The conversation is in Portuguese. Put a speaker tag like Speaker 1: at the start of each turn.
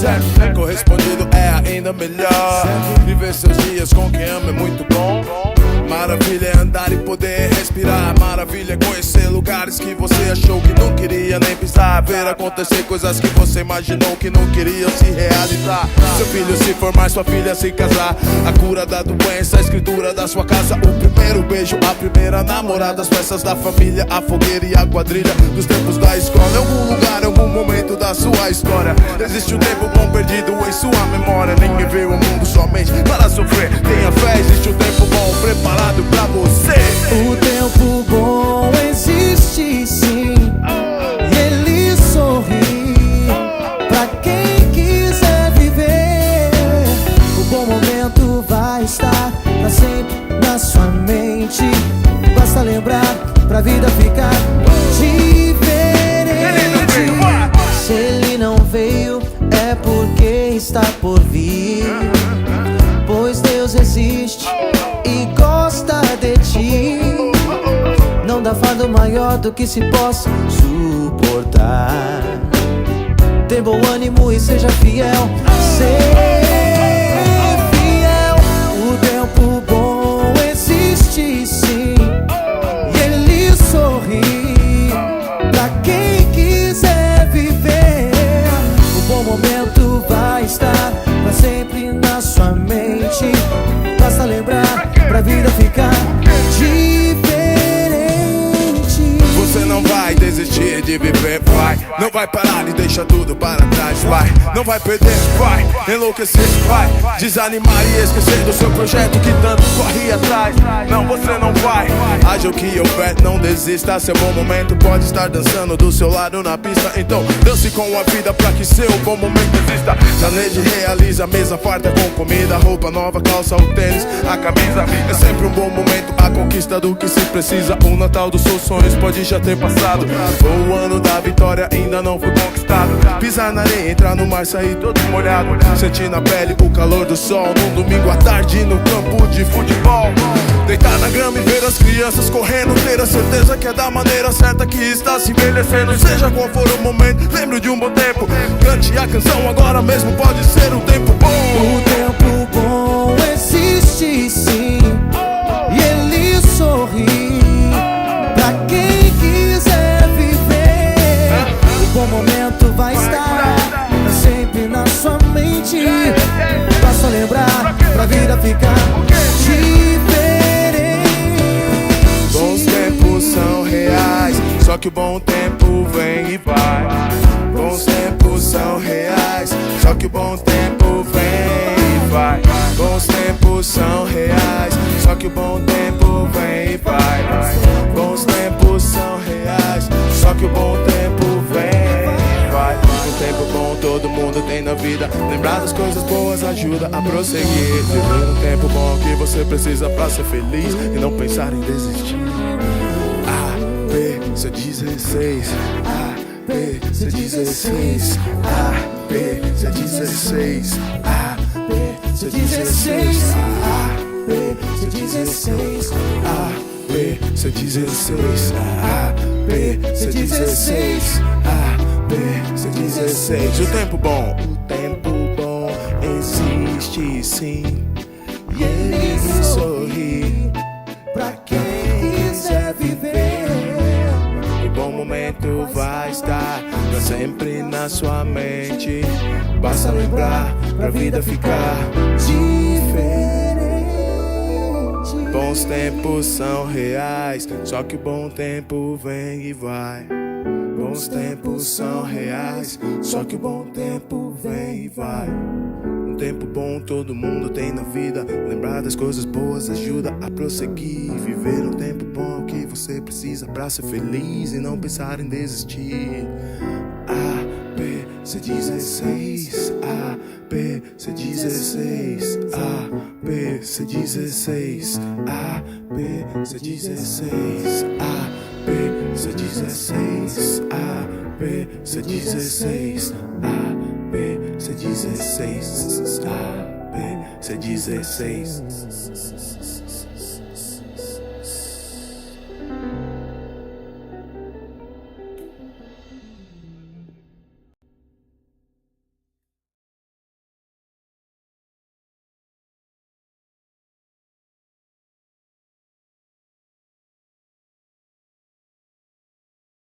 Speaker 1: certo, ser correspondido é ainda melhor. Viver seus dias com quem ama é muito bom. Maravilha é andar e poder respirar. Maravilha é conhecer lugares que você achou que não queria nem pisar. Ver acontecer coisas que você imaginou que não queriam se realizar. Seu filho se formar, sua filha se casar. A cura da doença, a escritura da sua casa. O primeiro beijo, a primeira namorada. As peças da família, a fogueira e a quadrilha dos tempos da escola. Em algum lugar, em algum momento da sua história existe um tempo bom perdido em sua memória. Ninguém veio ao mundo somente para sofrer. Tenha fé, existe um tempo bom preparado pra você.
Speaker 2: O tempo bom existe sim, e ele sorri pra quem quiser viver. O bom momento vai estar pra sempre na sua mente. Basta lembrar pra vida ficar diferente. Se ele não veio é porque está por vir, pois Deus existe e gosta de ti. Não dá fardo maior do que se possa suportar. Dê bom ânimo e seja fiel. Ser fiel. O tempo bom existe sim, e ele sorri pra quem quiser viver. O bom momento vai estar pra sempre na sua mente. Basta lembrar pra vida ficar diferente.
Speaker 1: Você não vai desistir de viver, vai. Não vai parar e deixar tudo para trás, vai. Não vai perder, vai. Enlouquecer, vai. Desanimar e esquecer do seu projeto que tanto corre atrás. Não, você não vai. Haja o que houver, não desista. Seu bom momento pode estar dançando do seu lado na pista. Então dance com a vida pra que seu bom momento exista. Planeje, realiza, mesa farta com comida, roupa nova, calça, o tênis, a camisa. É sempre um bom momento, a conquista do que se precisa. O Natal dos seus sonhos pode já ter passado. O ano da vitória ainda não foi conquistado. Pisar na areia, entrar no mar, sair todo molhado. Sentir na pele o calor do sol num domingo à tarde no campo de futebol. Deitar na grama e ver as crianças correndo. Ter a certeza que é da maneira certa que está se envelhecendo. Seja qual for o momento, lembre de um bom tempo. Cante a canção agora mesmo, pode ser um tempo bom.
Speaker 2: O tempo bom existe sim, e ele sorri pra quem quiser viver. O bom momento vai estar pra sempre na sua mente. Basta lembrar pra vida ficar diferente.
Speaker 1: Bons tempos são reais, só que o bom tempo vem e vai. Bons tempos são reais, só que o bom tempo vem e vai. Bons tempos são reais, só que o bom tempo vem e vai. Bons tempos são reais, só que o bom tempo vem e vai. Um tempo bom todo mundo tem na vida. Lembrar das coisas boas ajuda a prosseguir. Viver um tempo bom que você precisa pra ser feliz e não pensar em desistir. A, B, C16. A, B, C16. A, B, C16. A, B, C16. A, B, C16. A, B, C16. A, B, C16. A, B, C16. O tempo bom existe sim, e ele sorri
Speaker 2: pra quem quiser viver.
Speaker 1: O bom momento vai estar pra sempre na sua mente. Basta lembrar pra vida ficar
Speaker 2: Diferente.
Speaker 1: Bons tempos são reais, só que o bom tempo vem e vai. Bons tempos são reais, só que o bom tempo vem e vai. Um tempo bom todo mundo tem na vida. Lembrar das coisas boas ajuda a prosseguir. Viver um tempo bom que você precisa pra ser feliz e não pensar em desistir. A, B, C16. A, B, C16. A, B, C16. A, B, C16. A, B, C16. A, B, C16. A, B, C16. A, B, C16.